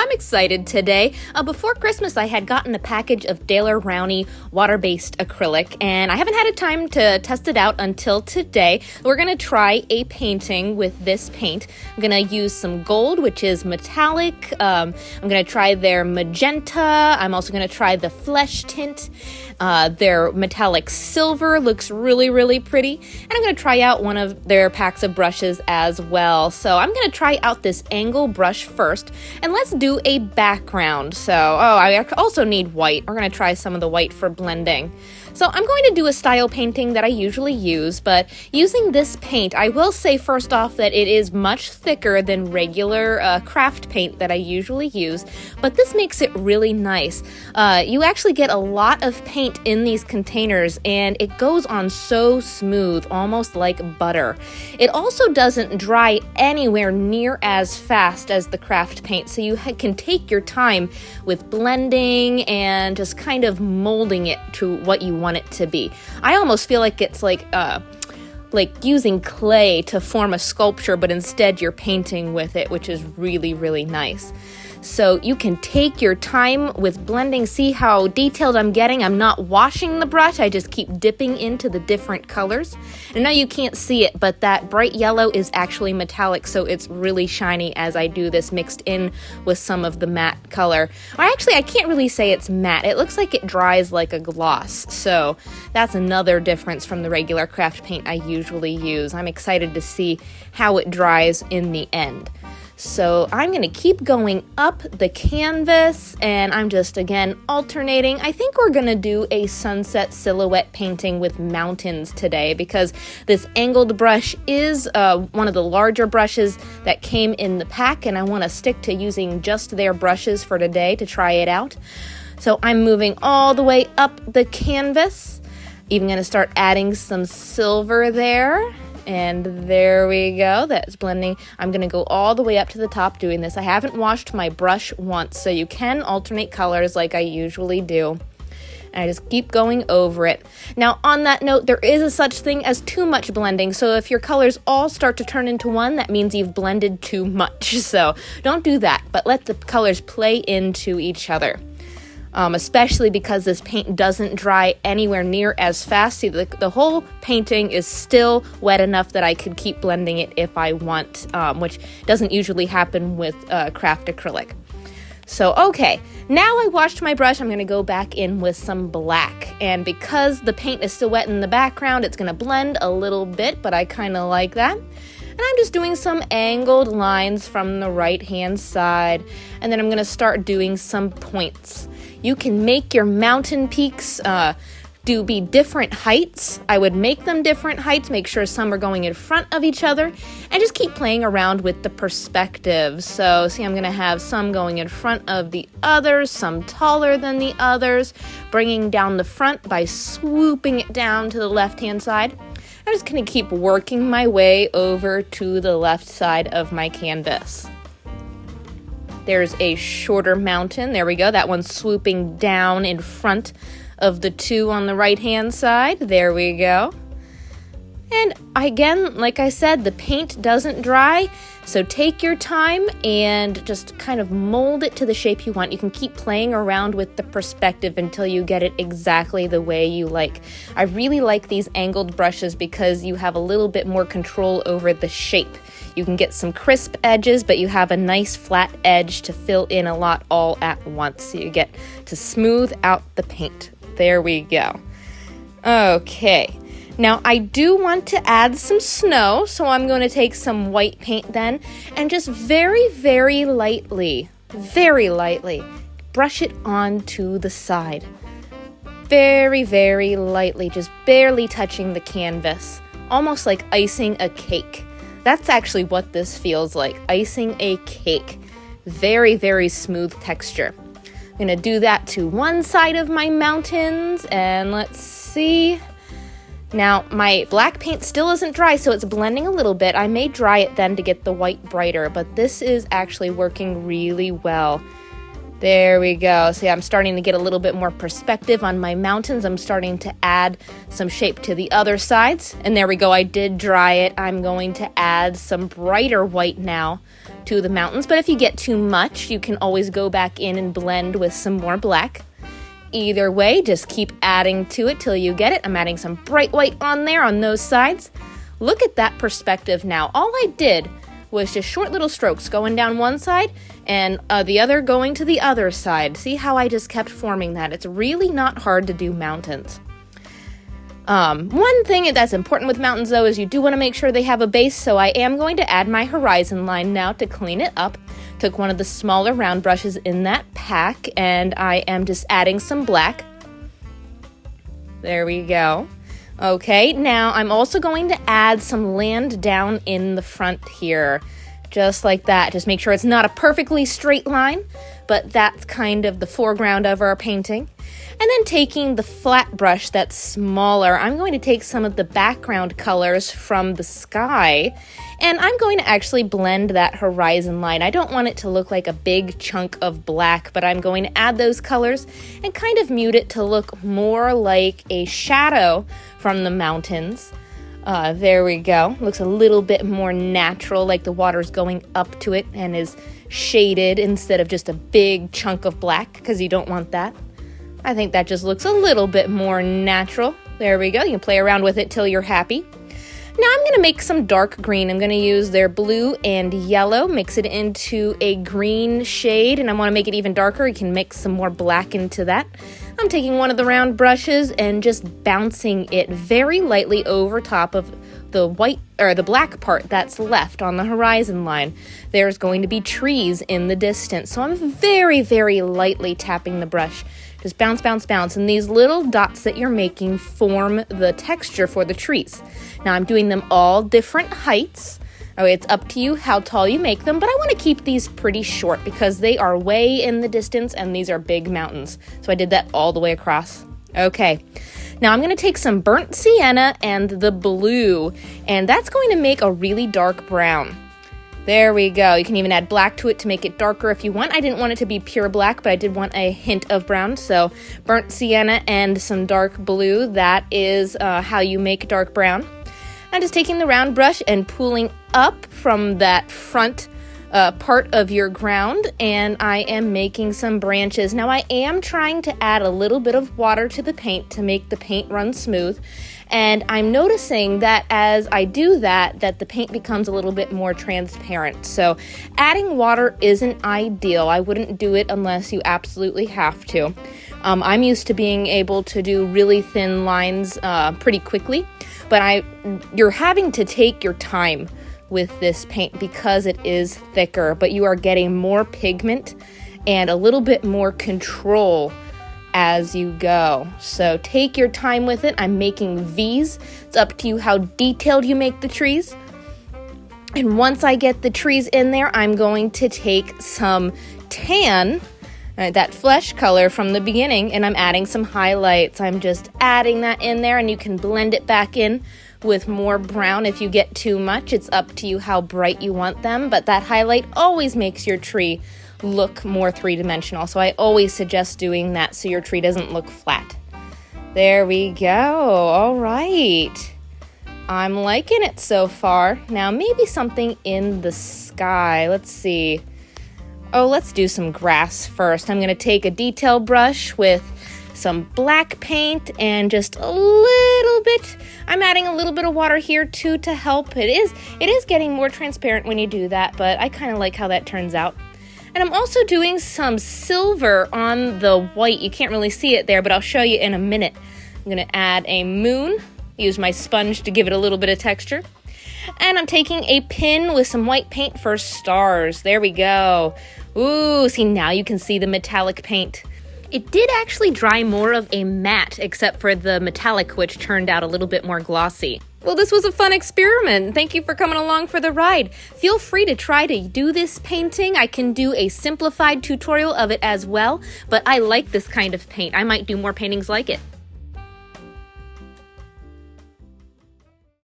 I'm excited today. Before Christmas, I had gotten a package of Daler Rowney water-based acrylic, and I haven't had a time to test it out until today. We're going to try a painting with this paint. I'm going to use some gold, which is metallic. I'm going to try their magenta. I'm also going to try the flesh tint. Their metallic silver looks really, really pretty. And I'm going to try out one of their packs of brushes as well. So I'm going to try out this angle brush first, and let's do a background. So, I also need white. We're going to try some of the white for blending. So I'm going to do a style painting that I usually use, but using this paint, I will say first off that it is much thicker than regular craft paint that I usually use, but this makes it really nice. You actually get a lot of paint in these containers, and it goes on so smooth, almost like butter. It also doesn't dry anywhere near as fast as the craft paint, so you can take your time with blending and just kind of molding it to what you want it to be. I almost feel like it's like using clay to form a sculpture, but instead you're painting with it, which is really, really nice. So you can take your time with blending. See how detailed I'm getting? I'm not washing the brush. I just keep dipping into the different colors. And now you can't see it, but that bright yellow is actually metallic, so it's really shiny as I do this, mixed in with some of the matte color. Or actually, I can't really say it's matte. It looks like it dries like a gloss. So that's another difference from the regular craft paint I usually use. I'm excited to see how it dries in the end. So I'm going to keep going up the canvas, and I'm just, again, alternating. I think we're going to do a sunset silhouette painting with mountains today because this angled brush is one of the larger brushes that came in the pack, and I want to stick to using just their brushes for today to try it out. So I'm moving all the way up the canvas. Even going to start adding some silver there. And there we go, that's blending. I'm gonna go all the way up to the top doing this. I haven't washed my brush once, so you can alternate colors like I usually do. And I just keep going over it. Now, on that note, there is a such thing as too much blending, so if your colors all start to turn into one, that means you've blended too much. So don't do that, but let the colors play into each other. Especially because this paint doesn't dry anywhere near as fast. See, the whole painting is still wet enough that I could keep blending it if I want, which doesn't usually happen with craft acrylic. So, okay, now I washed my brush, I'm going to go back in with some black. And because the paint is still wet in the background, it's going to blend a little bit, but I kind of like that. And I'm just doing some angled lines from the right-hand side, and then I'm going to start doing some points. You can make your mountain peaks be different heights. I would make them different heights, make sure some are going in front of each other, and just keep playing around with the perspective. So see, I'm going to have some going in front of the others, some taller than the others, bringing down the front by swooping it down to the left-hand side. I'm just going to keep working my way over to the left side of my canvas. There's a shorter mountain. There we go. That one's swooping down in front of the two on the right-hand side. There we go. And again, like I said, the paint doesn't dry, so take your time and just kind of mold it to the shape you want. You can keep playing around with the perspective until you get it exactly the way you like. I really like these angled brushes because you have a little bit more control over the shape. You can get some crisp edges, but you have a nice flat edge to fill in a lot all at once. So you get to smooth out the paint. There we go. Okay. Now, I do want to add some snow, so I'm going to take some white paint then, and just very, very lightly, brush it onto the side. Very, very lightly, just barely touching the canvas, almost like icing a cake. That's actually what this feels like, icing a cake. Very, very smooth texture. I'm going to do that to one side of my mountains, and let's see. Now, my black paint still isn't dry, so it's blending a little bit. I may dry it then to get the white brighter, but this is actually working really well. There we go. See, I'm starting to get a little bit more perspective on my mountains. I'm starting to add some shape to the other sides. And there we go. I did dry it. I'm going to add some brighter white now to the mountains. But if you get too much, you can always go back in and blend with some more black. Either way, just keep adding to it till you get it. I'm adding some bright white on there on those sides. Look at that perspective now. All I did was just short little strokes going down one side and the other going to the other side. See how I just kept forming that? It's really not hard to do mountains. One thing that's important with mountains though is you do want to make sure they have a base, so I am going to add my horizon line now to clean it up. Took one of the smaller round brushes in that pack and I am just adding some black. There we go. Okay, now I'm also going to add some land down in the front here, just like that. Just make sure it's not a perfectly straight line, but that's kind of the foreground of our painting. And then taking the flat brush that's smaller, I'm going to take some of the background colors from the sky, and I'm going to actually blend that horizon line. I don't want it to look like a big chunk of black, but I'm going to add those colors and kind of mute it to look more like a shadow from the mountains. There we go. Looks a little bit more natural, like the water's going up to it and is shaded instead of just a big chunk of black, because you don't want that. I think that just looks a little bit more natural. There we go. You can play around with it till you're happy. Now I'm going to make some dark green. I'm going to use their blue and yellow, mix it into a green shade, and I want to make it even darker. You can mix some more black into that. I'm taking one of the round brushes and just bouncing it very lightly over top of the white or the black part that's left on the horizon line. There's going to be trees in the distance, so I'm very, very lightly tapping the brush. Just bounce, bounce, bounce, and these little dots that you're making form the texture for the trees. Now I'm doing them all different heights. Okay, it's up to you how tall you make them, but I want to keep these pretty short because they are way in the distance and these are big mountains. So I did that all the way across. Okay, now I'm going to take some burnt sienna and the blue, and that's going to make a really dark brown. There we go. You can even add black to it to make it darker if you want. I didn't want it to be pure black, but I did want a hint of brown. So burnt sienna and some dark blue, that is how you make dark brown. I'm just taking the round brush and pulling up from that front part of your ground, and I am making some branches. Now I am trying to add a little bit of water to the paint to make the paint run smooth. And I'm noticing that as I do that the paint becomes a little bit more transparent. So adding water isn't ideal. I wouldn't do it unless you absolutely have to. I'm used to being able to do really thin lines pretty quickly, but you're having to take your time with this paint because it is thicker, but you are getting more pigment and a little bit more control as you go. So take your time with it. I'm making V's. It's up to you how detailed you make the trees. And once I get the trees in there, I'm going to take some tan, that flesh color from the beginning, and I'm adding some highlights. I'm just adding that in there, and you can blend it back in with more brown if you get too much. It's up to you how bright you want them, but that highlight always makes your tree look more three-dimensional, so I always suggest doing that so your tree doesn't look flat. There we go. All right. I'm liking it so far. Now maybe something in the sky. Let's see. Oh, let's do some grass first. I'm going to take a detail brush with some black paint and just a little bit. I'm adding a little bit of water here too to help. It is getting more transparent when you do that, but I kind of like how that turns out. And I'm also doing some silver on the white. You can't really see it there, but I'll show you in a minute. I'm going to add a moon, use my sponge to give it a little bit of texture. And I'm taking a pin with some white paint for stars. There we go. Ooh, see, now you can see the metallic paint. It did actually dry more of a matte, except for the metallic, which turned out a little bit more glossy. Well, this was a fun experiment. Thank you for coming along for the ride. Feel free to try to do this painting. I can do a simplified tutorial of it as well, but I like this kind of paint. I might do more paintings like it.